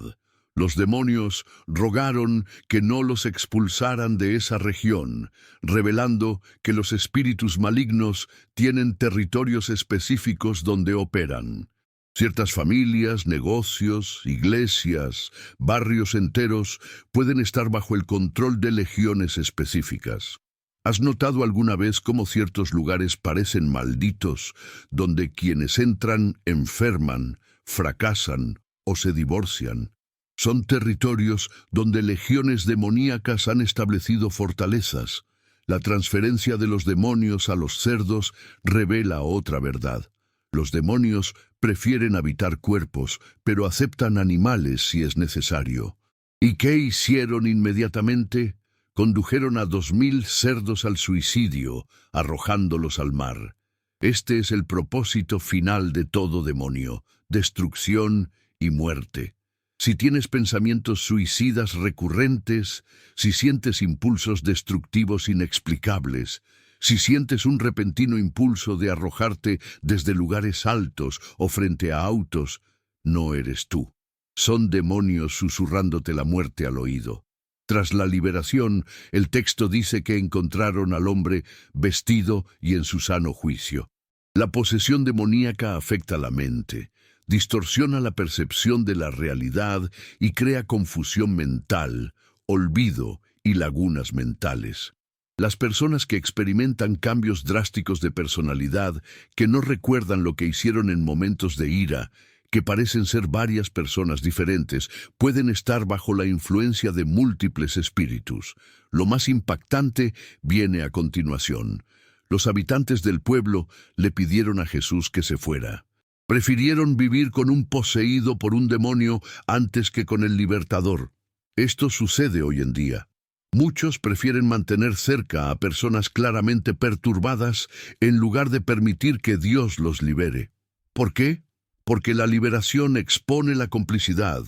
Los demonios rogaron que no los expulsaran de esa región, revelando que los espíritus malignos tienen territorios específicos donde operan. Ciertas familias, negocios, iglesias, barrios enteros pueden estar bajo el control de legiones específicas. ¿Has notado alguna vez cómo ciertos lugares parecen malditos, donde quienes entran enferman, fracasan o se divorcian? Son territorios donde legiones demoníacas han establecido fortalezas. La transferencia de los demonios a los cerdos revela otra verdad. Los demonios prefieren habitar cuerpos, pero aceptan animales si es necesario. ¿Y qué hicieron inmediatamente? Condujeron a 2000 cerdos al suicidio, arrojándolos al mar. Este es el propósito final de todo demonio: destrucción y muerte. Si tienes pensamientos suicidas recurrentes, si sientes impulsos destructivos inexplicables, si sientes un repentino impulso de arrojarte desde lugares altos o frente a autos, no eres tú. Son demonios susurrándote la muerte al oído. Tras la liberación, el texto dice que encontraron al hombre vestido y en su sano juicio. La posesión demoníaca afecta la mente, distorsiona la percepción de la realidad y crea confusión mental, olvido y lagunas mentales. Las personas que experimentan cambios drásticos de personalidad, que no recuerdan lo que hicieron en momentos de ira, que parecen ser varias personas diferentes, pueden estar bajo la influencia de múltiples espíritus. Lo más impactante viene a continuación. Los habitantes del pueblo le pidieron a Jesús que se fuera. Prefirieron vivir con un poseído por un demonio antes que con el libertador. Esto sucede hoy en día. Muchos prefieren mantener cerca a personas claramente perturbadas en lugar de permitir que Dios los libere. ¿Por qué? Porque la liberación expone la complicidad,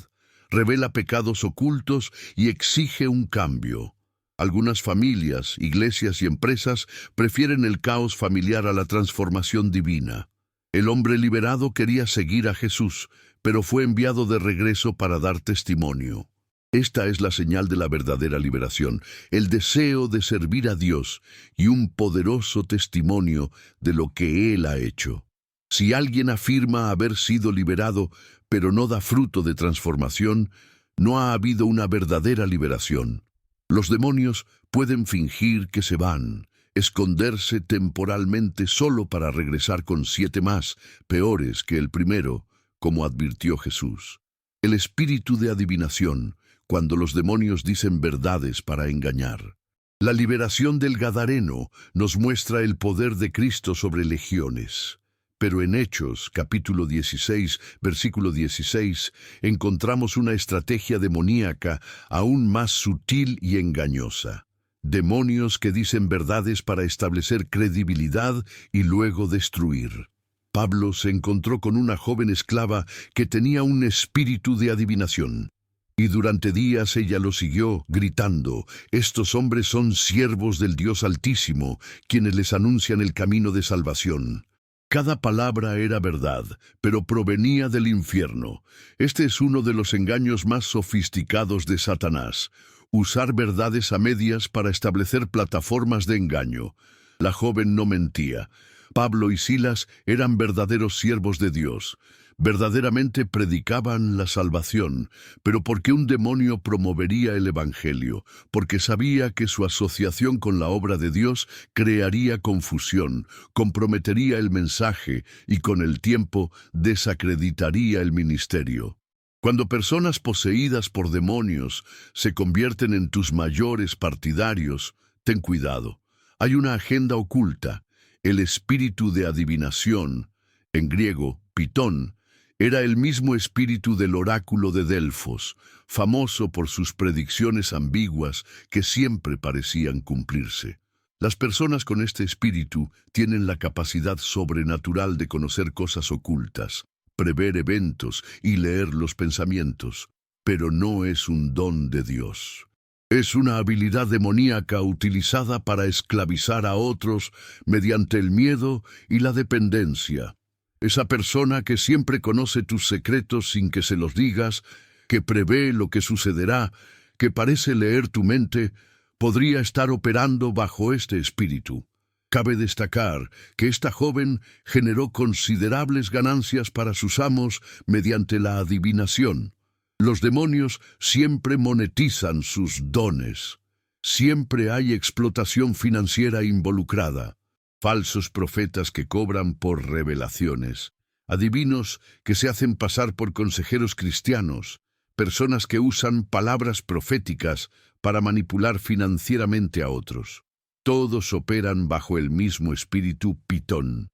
revela pecados ocultos y exige un cambio. Algunas familias, iglesias y empresas prefieren el caos familiar a la transformación divina. El hombre liberado quería seguir a Jesús, pero fue enviado de regreso para dar testimonio. Esta es la señal de la verdadera liberación, el deseo de servir a Dios y un poderoso testimonio de lo que Él ha hecho. Si alguien afirma haber sido liberado, pero no da fruto de transformación, no ha habido una verdadera liberación. Los demonios pueden fingir que se van, esconderse temporalmente solo para regresar con 7 más, peores que el primero, como advirtió Jesús. El espíritu de adivinación, cuando los demonios dicen verdades para engañar. La liberación del Gadareno nos muestra el poder de Cristo sobre legiones. Pero en Hechos, capítulo 16, versículo 16, encontramos una estrategia demoníaca aún más sutil y engañosa. Demonios que dicen verdades para establecer credibilidad y luego destruir. Pablo se encontró con una joven esclava que tenía un espíritu de adivinación. Y durante días ella lo siguió, gritando: «Estos hombres son siervos del Dios Altísimo, quienes les anuncian el camino de salvación». Cada palabra era verdad, pero provenía del infierno. Este es uno de los engaños más sofisticados de Satanás: usar verdades a medias para establecer plataformas de engaño. La joven no mentía. Pablo y Silas eran verdaderos siervos de Dios. Verdaderamente predicaban la salvación, pero porque un demonio promovería el Evangelio, porque sabía que su asociación con la obra de Dios crearía confusión, comprometería el mensaje y con el tiempo desacreditaría el ministerio. Cuando personas poseídas por demonios se convierten en tus mayores partidarios, ten cuidado. Hay una agenda oculta, el espíritu de adivinación, en griego, pitón, Era el mismo espíritu del oráculo de Delfos, famoso por sus predicciones ambiguas que siempre parecían cumplirse. Las personas con este espíritu tienen la capacidad sobrenatural de conocer cosas ocultas, prever eventos y leer los pensamientos, pero no es un don de Dios. Es una habilidad demoníaca utilizada para esclavizar a otros mediante el miedo y la dependencia. Esa persona que siempre conoce tus secretos sin que se los digas, que prevé lo que sucederá, que parece leer tu mente, podría estar operando bajo este espíritu. Cabe destacar que esta joven generó considerables ganancias para sus amos mediante la adivinación. Los demonios siempre monetizan sus dones. Siempre hay explotación financiera involucrada. Falsos profetas que cobran por revelaciones. Adivinos que se hacen pasar por consejeros cristianos. Personas que usan palabras proféticas para manipular financieramente a otros. Todos operan bajo el mismo espíritu pitón.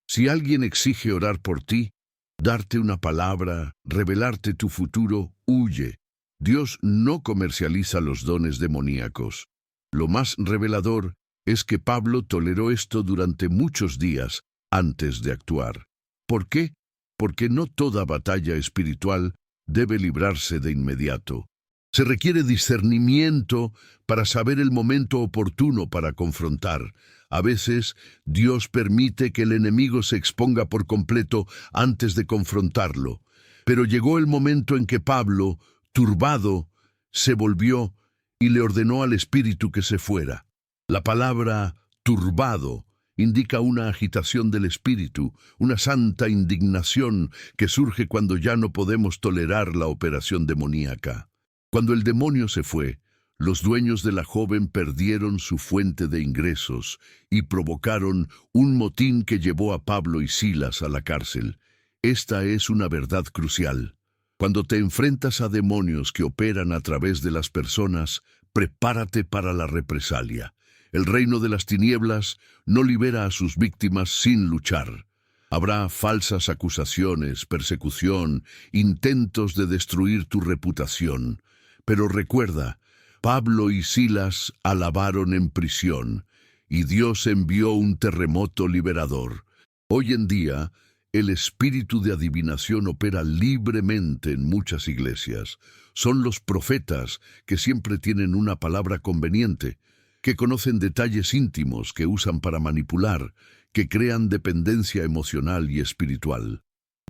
Si alguien exige orar por ti, darte una palabra, revelarte tu futuro, huye. Dios no comercializa los dones demoníacos. Lo más revelador es que Pablo toleró esto durante muchos días antes de actuar. ¿Por qué? Porque no toda batalla espiritual debe librarse de inmediato. Se requiere discernimiento para saber el momento oportuno para confrontar. A veces, Dios permite que el enemigo se exponga por completo antes de confrontarlo. Pero llegó el momento en que Pablo, turbado, se volvió y le ordenó al espíritu que se fuera. La palabra turbado indica una agitación del espíritu, una santa indignación que surge cuando ya no podemos tolerar la operación demoníaca. Cuando el demonio se fue, los dueños de la joven perdieron su fuente de ingresos y provocaron un motín que llevó a Pablo y Silas a la cárcel. Esta es una verdad crucial. Cuando te enfrentas a demonios que operan a través de las personas, prepárate para la represalia. El reino de las tinieblas no libera a sus víctimas sin luchar. Habrá falsas acusaciones, persecución, intentos de destruir tu reputación. Pero recuerda, Pablo y Silas alabaron en prisión, y Dios envió un terremoto liberador. Hoy en día, el espíritu de adivinación opera libremente en muchas iglesias. Son los profetas que siempre tienen una palabra conveniente, que conocen detalles íntimos que usan para manipular, que crean dependencia emocional y espiritual.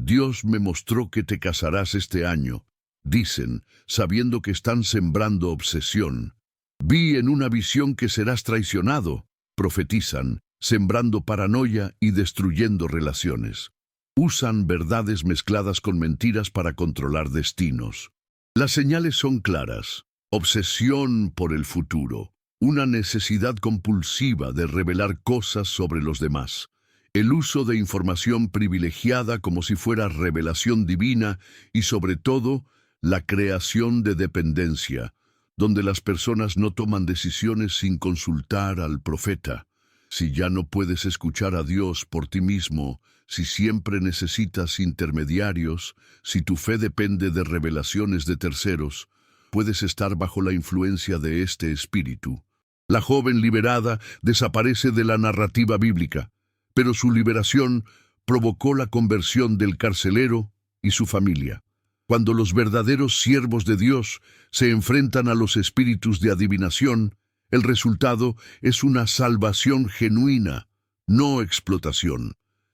Dios me mostró que te casarás este año, dicen, sabiendo que están sembrando obsesión. Vi en una visión que serás traicionado, profetizan, sembrando paranoia y destruyendo relaciones. Usan verdades mezcladas con mentiras para controlar destinos. Las señales son claras: obsesión por el futuro, una necesidad compulsiva de revelar cosas sobre los demás, el uso de información privilegiada como si fuera revelación divina y, sobre todo, la creación de dependencia, donde las personas no toman decisiones sin consultar al profeta. Si ya no puedes escuchar a Dios por ti mismo, si siempre necesitas intermediarios, si tu fe depende de revelaciones de terceros, puedes estar bajo la influencia de este espíritu. La joven liberada desaparece de la narrativa bíblica, pero su liberación provocó la conversión del carcelero y su familia. Cuando los verdaderos siervos de Dios se enfrentan a los espíritus de adivinación, el resultado es una salvación genuina, no explotación.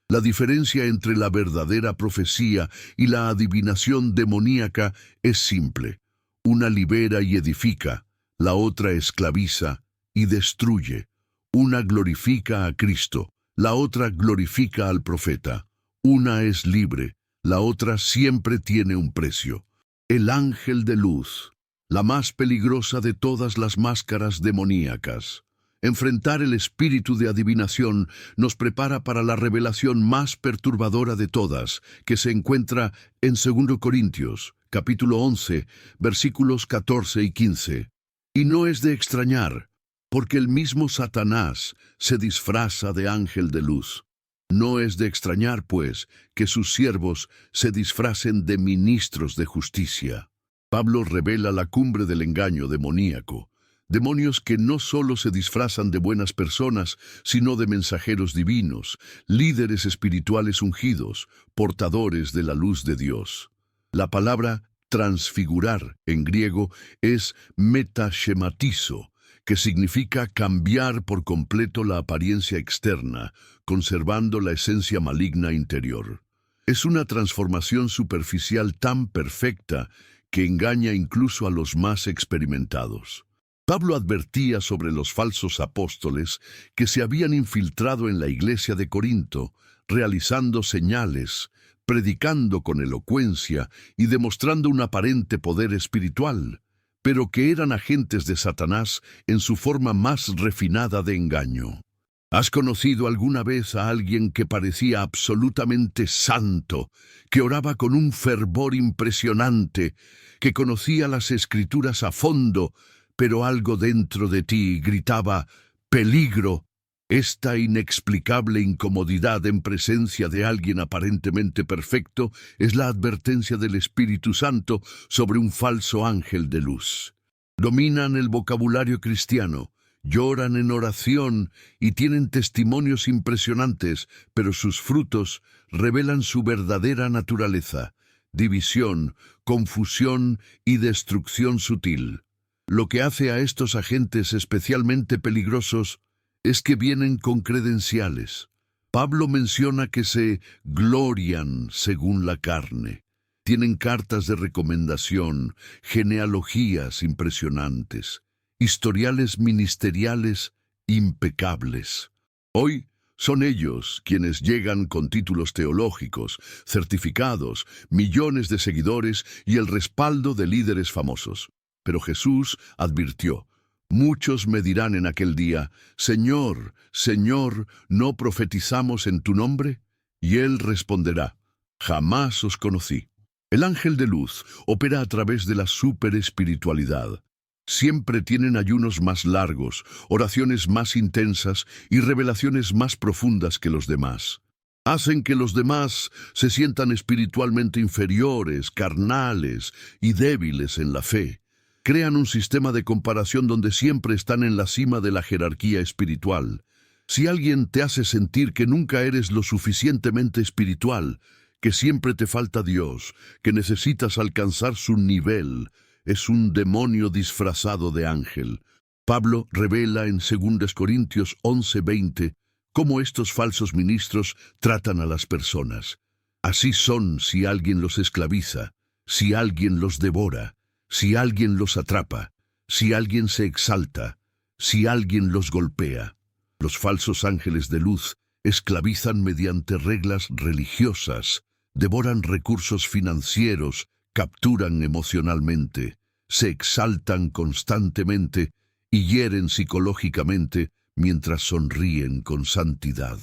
La diferencia entre la verdadera profecía y la adivinación demoníaca es simple. Una libera y edifica, la otra esclaviza y destruye. Una glorifica a Cristo, la otra glorifica al profeta. Una es libre, la otra siempre tiene un precio. El ángel de luz, la más peligrosa de todas las máscaras demoníacas. Enfrentar el espíritu de adivinación nos prepara para la revelación más perturbadora de todas, que se encuentra en 2 Corintios, capítulo 11, versículos 14 y 15. Y no es de extrañar, porque el mismo Satanás se disfraza de ángel de luz. No es de extrañar, pues, que sus siervos se disfracen de ministros de justicia. Pablo revela la cumbre del engaño demoníaco. Demonios que no solo se disfrazan de buenas personas, sino de mensajeros divinos, líderes espirituales ungidos, portadores de la luz de Dios. La palabra transfigurar en griego es metaschematizo, que significa cambiar por completo la apariencia externa, conservando la esencia maligna interior. Es una transformación superficial tan perfecta que engaña incluso a los más experimentados. Pablo advertía sobre los falsos apóstoles que se habían infiltrado en la iglesia de Corinto, realizando señales, predicando con elocuencia y demostrando un aparente poder espiritual, pero que eran agentes de Satanás en su forma más refinada de engaño. ¿Has conocido alguna vez a alguien que parecía absolutamente santo, que oraba con un fervor impresionante, que conocía las Escrituras a fondo, pero algo dentro de ti gritaba «peligro»? Esta inexplicable incomodidad en presencia de alguien aparentemente perfecto es la advertencia del Espíritu Santo sobre un falso ángel de luz. Dominan el vocabulario cristiano, lloran en oración y tienen testimonios impresionantes, pero sus frutos revelan su verdadera naturaleza: división, confusión y destrucción sutil. Lo que hace a estos agentes especialmente peligrosos es que vienen con credenciales. Pablo menciona que se glorian según la carne. Tienen cartas de recomendación, genealogías impresionantes, historiales ministeriales impecables. Hoy son ellos quienes llegan con títulos teológicos, certificados, millones de seguidores y el respaldo de líderes famosos. Pero Jesús advirtió: muchos me dirán en aquel día, Señor, Señor, ¿no profetizamos en tu nombre? Y él responderá, jamás os conocí. El ángel de luz opera a través de la superespiritualidad. Siempre tienen ayunos más largos, oraciones más intensas y revelaciones más profundas que los demás. Hacen que los demás se sientan espiritualmente inferiores, carnales y débiles en la fe. Crean un sistema de comparación donde siempre están en la cima de la jerarquía espiritual. Si alguien te hace sentir que nunca eres lo suficientemente espiritual, que siempre te falta Dios, que necesitas alcanzar su nivel, es un demonio disfrazado de ángel. Pablo revela en 2 Corintios 11:20 cómo estos falsos ministros tratan a las personas. Así son si alguien los esclaviza, si alguien los devora, si alguien los atrapa, si alguien se exalta, si alguien los golpea. Los falsos ángeles de luz esclavizan mediante reglas religiosas, devoran recursos financieros, capturan emocionalmente, se exaltan constantemente y hieren psicológicamente mientras sonríen con santidad.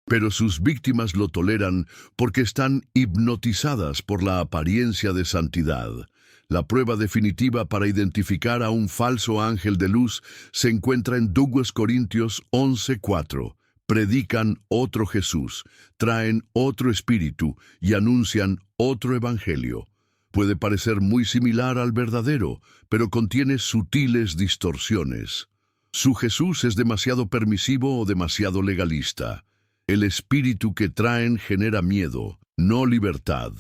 Pero sus víctimas lo toleran porque están hipnotizadas por la apariencia de santidad. La prueba definitiva para identificar a un falso ángel de luz se encuentra en 2 Corintios 11:4. Predican otro Jesús, traen otro espíritu y anuncian otro evangelio. Puede parecer muy similar al verdadero, pero contiene sutiles distorsiones. Su Jesús es demasiado permisivo o demasiado legalista. El espíritu que traen genera miedo, no libertad.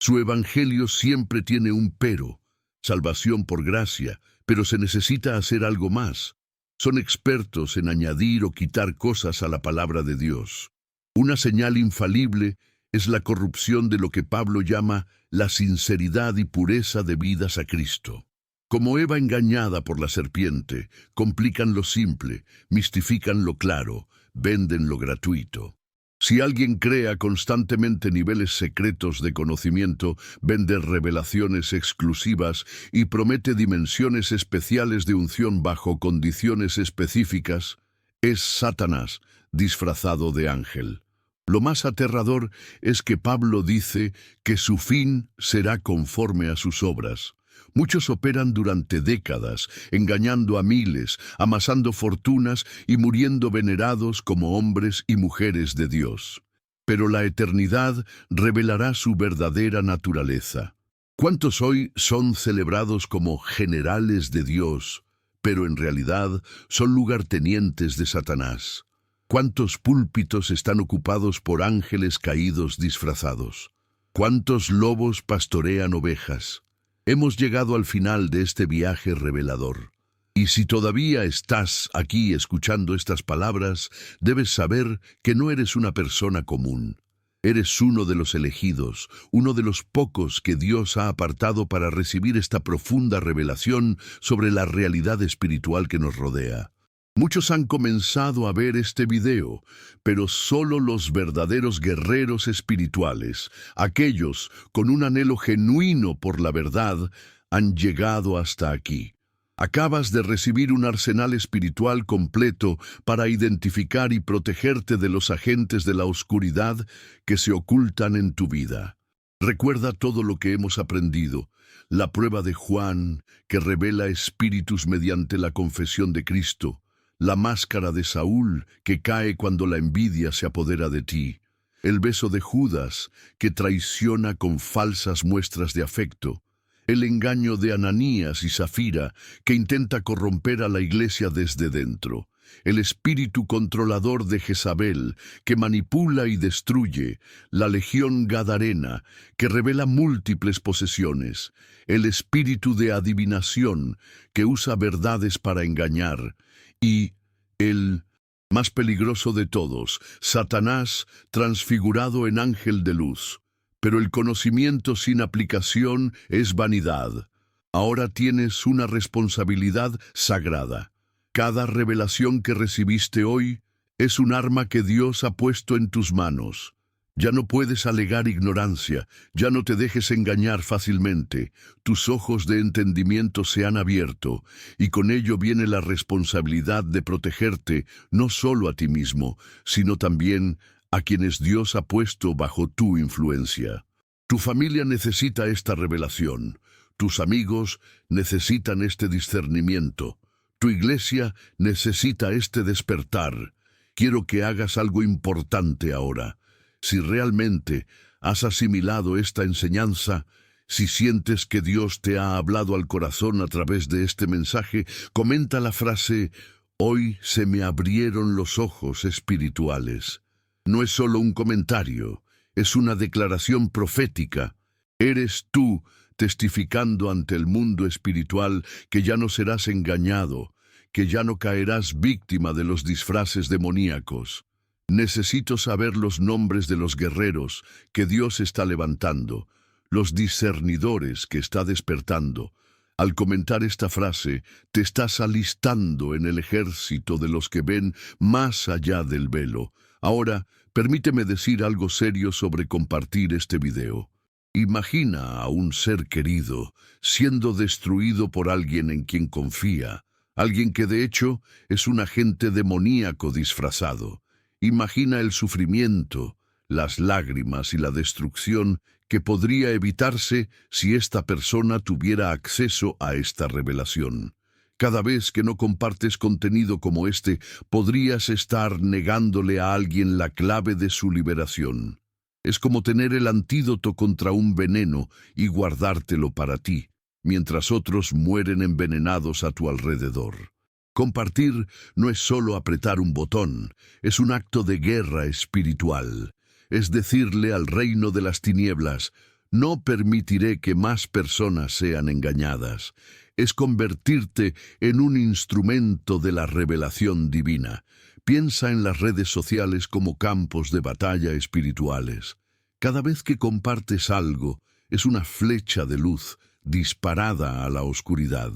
Su evangelio siempre tiene un pero: salvación por gracia, pero se necesita hacer algo más. Son expertos en añadir o quitar cosas a la palabra de Dios. Una señal infalible es la corrupción de lo que Pablo llama la sinceridad y pureza debidas a Cristo. Como Eva engañada por la serpiente, complican lo simple, mistifican lo claro, venden lo gratuito. Si alguien crea constantemente niveles secretos de conocimiento, vende revelaciones exclusivas y promete dimensiones especiales de unción bajo condiciones específicas, es Satanás disfrazado de ángel. Lo más aterrador es que Pablo dice que su fin será conforme a sus obras. Muchos operan durante décadas, engañando a miles, amasando fortunas y muriendo venerados como hombres y mujeres de Dios. pero la eternidad revelará su verdadera naturaleza. ¿Cuántos hoy son celebrados como generales de Dios, pero en realidad son lugartenientes de Satanás? ¿Cuántos púlpitos están ocupados por ángeles caídos disfrazados? ¿Cuántos lobos pastorean ovejas? Hemos llegado al final de este viaje revelador. Y si todavía estás aquí escuchando estas palabras, debes saber que no eres una persona común. Eres uno de los elegidos, uno de los pocos que Dios ha apartado para recibir esta profunda revelación sobre la realidad espiritual que nos rodea. Muchos han comenzado a ver este video, pero solo los verdaderos guerreros espirituales, aquellos con un anhelo genuino por la verdad, han llegado hasta aquí. Acabas de recibir un arsenal espiritual completo para identificar y protegerte de los agentes de la oscuridad que se ocultan en tu vida. Recuerda todo lo que hemos aprendido, la prueba de Juan, que revela espíritus mediante la confesión de Cristo, la máscara de Saúl, que cae cuando la envidia se apodera de ti, el beso de Judas, que traiciona con falsas muestras de afecto, el engaño de Ananías y Zafira, que intenta corromper a la iglesia desde dentro, el espíritu controlador de Jezabel, que manipula y destruye, la legión gadarena, que revela múltiples posesiones, el espíritu de adivinación, que usa verdades para engañar, y el más peligroso de todos, Satanás, transfigurado en ángel de luz. Pero el conocimiento sin aplicación es vanidad. Ahora tienes una responsabilidad sagrada. Cada revelación que recibiste hoy es un arma que Dios ha puesto en tus manos. Ya no puedes alegar ignorancia, ya no te dejes engañar fácilmente. Tus ojos de entendimiento se han abierto, y con ello viene la responsabilidad de protegerte no solo a ti mismo, sino también a quienes Dios ha puesto bajo tu influencia. Tu familia necesita esta revelación. Tus amigos necesitan este discernimiento. Tu iglesia necesita este despertar. Quiero que hagas algo importante ahora. Si realmente has asimilado esta enseñanza, si sientes que Dios te ha hablado al corazón a través de este mensaje, comenta la frase: «Hoy se me abrieron los ojos espirituales». No es solo un comentario, es una declaración profética. Eres tú testificando ante el mundo espiritual que ya no serás engañado, que ya no caerás víctima de los disfraces demoníacos. Necesito saber los nombres de los guerreros que Dios está levantando, los discernidores que está despertando. Al comentar esta frase, te estás alistando en el ejército de los que ven más allá del velo. Ahora, permíteme decir algo serio sobre compartir este video. Imagina a un ser querido siendo destruido por alguien en quien confía, alguien que de hecho es un agente demoníaco disfrazado. Imagina el sufrimiento, las lágrimas y la destrucción que podría evitarse si esta persona tuviera acceso a esta revelación. Cada vez que no compartes contenido como este, podrías estar negándole a alguien la clave de su liberación. Es como tener el antídoto contra un veneno y guardártelo para ti, mientras otros mueren envenenados a tu alrededor. Compartir no es solo apretar un botón, es un acto de guerra espiritual. Es decirle al reino de las tinieblas: no permitiré que más personas sean engañadas. Es convertirte en un instrumento de la revelación divina. Piensa en las redes sociales como campos de batalla espirituales. Cada vez que compartes algo, es una flecha de luz disparada a la oscuridad.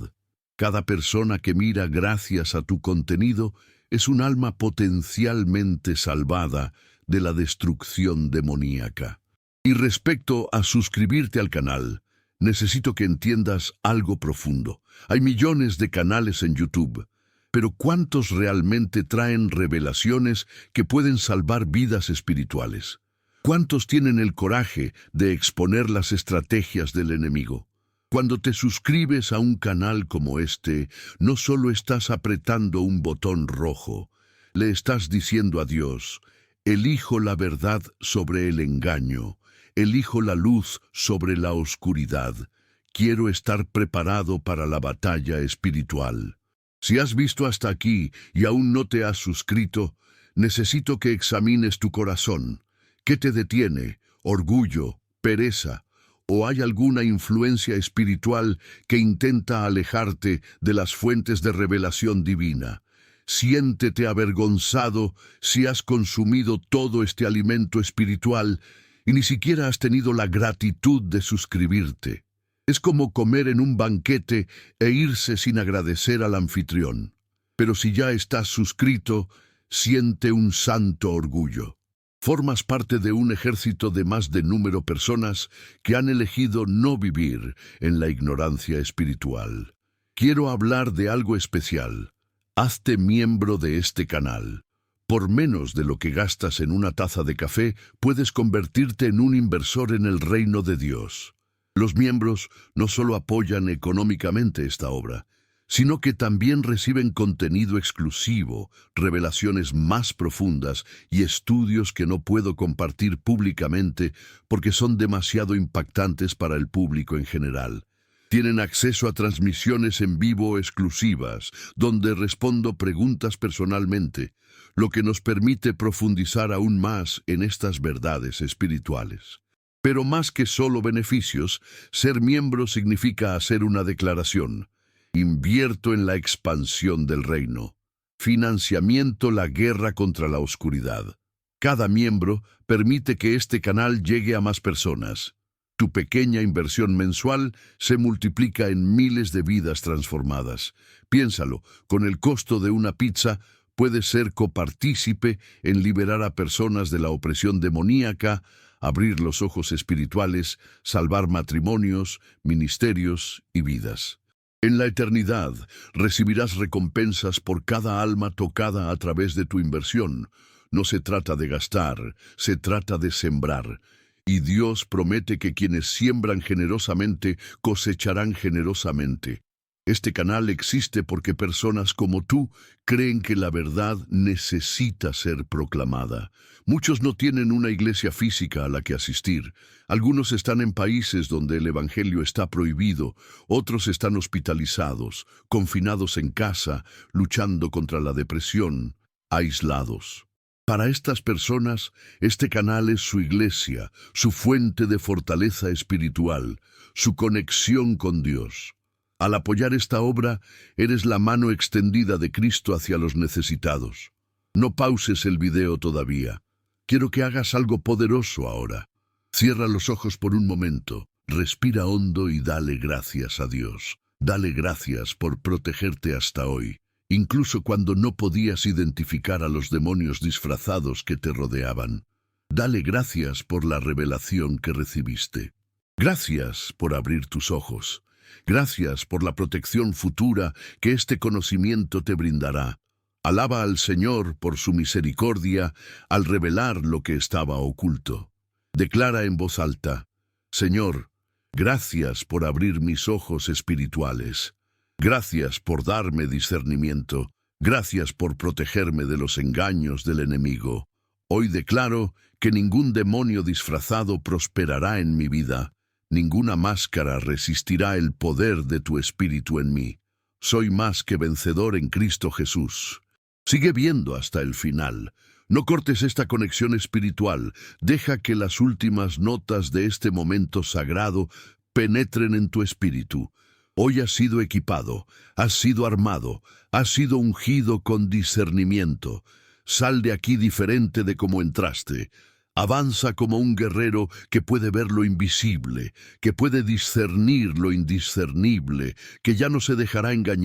Cada persona que mira gracias a tu contenido es un alma potencialmente salvada de la destrucción demoníaca. Y respecto a suscribirte al canal, necesito que entiendas algo profundo. Hay millones de canales en YouTube, pero ¿cuántos realmente traen revelaciones que pueden salvar vidas espirituales? ¿Cuántos tienen el coraje de exponer las estrategias del enemigo? Cuando te suscribes a un canal como este, no solo estás apretando un botón rojo, le estás diciendo a Dios: Elijo la verdad sobre el engaño. Elijo la luz sobre la oscuridad. Quiero estar preparado para la batalla espiritual. Si has visto hasta aquí y aún no te has suscrito, necesito que examines tu corazón. ¿Qué te detiene? ¿Orgullo? ¿Pereza? ¿O hay alguna influencia espiritual que intenta alejarte de las fuentes de revelación divina? Siéntete avergonzado si has consumido todo este alimento espiritual y ni siquiera has tenido la gratitud de suscribirte. Es como comer en un banquete e irse sin agradecer al anfitrión. Pero si ya estás suscrito, siente un santo orgullo. Formas parte de un ejército de más de número personas que han elegido no vivir en la ignorancia espiritual. Quiero hablar de algo especial. Hazte miembro de este canal. Por menos de lo que gastas en una taza de café, puedes convertirte en un inversor en el reino de Dios. Los miembros no solo apoyan económicamente esta obra, sino que también reciben contenido exclusivo, revelaciones más profundas y estudios que no puedo compartir públicamente porque son demasiado impactantes para el público en general. Tienen acceso a transmisiones en vivo exclusivas, donde respondo preguntas personalmente, lo que nos permite profundizar aún más en estas verdades espirituales. Pero más que solo beneficios, ser miembro significa hacer una declaración. Invierto en la expansión del reino. Financiamiento la guerra contra la oscuridad. Cada miembro permite que este canal llegue a más personas. Tu pequeña inversión mensual se multiplica en miles de vidas transformadas. Piénsalo, con el costo de una pizza, puedes ser copartícipe en liberar a personas de la opresión demoníaca, abrir los ojos espirituales, salvar matrimonios, ministerios y vidas. En la eternidad recibirás recompensas por cada alma tocada a través de tu inversión. No se trata de gastar, se trata de sembrar. Y Dios promete que quienes siembran generosamente cosecharán generosamente. Este canal existe porque personas como tú creen que la verdad necesita ser proclamada. Muchos no tienen una iglesia física a la que asistir. Algunos están en países donde el evangelio está prohibido. Otros están hospitalizados, confinados en casa, luchando contra la depresión, aislados. Para estas personas, este canal es su iglesia, su fuente de fortaleza espiritual, su conexión con Dios. Al apoyar esta obra, eres la mano extendida de Cristo hacia los necesitados. No pauses el video todavía. Quiero que hagas algo poderoso ahora. Cierra los ojos por un momento, respira hondo y dale gracias a Dios. Dale gracias por protegerte hasta hoy, incluso cuando no podías identificar a los demonios disfrazados que te rodeaban. Dale gracias por la revelación que recibiste. Gracias por abrir tus ojos. Gracias por la protección futura que este conocimiento te brindará. Alaba al Señor por su misericordia al revelar lo que estaba oculto. Declara en voz alta: Señor, gracias por abrir mis ojos espirituales. Gracias por darme discernimiento. Gracias por protegerme de los engaños del enemigo. Hoy declaro que ningún demonio disfrazado prosperará en mi vida. Ninguna máscara resistirá el poder de tu espíritu en mí. Soy más que vencedor en Cristo Jesús. Sigue viendo hasta el final. No cortes esta conexión espiritual. Deja que las últimas notas de este momento sagrado penetren en tu espíritu. Hoy has sido equipado, has sido armado, has sido ungido con discernimiento. Sal de aquí diferente de como entraste. Avanza como un guerrero que puede ver lo invisible, que puede discernir lo indiscernible, que ya no se dejará engañar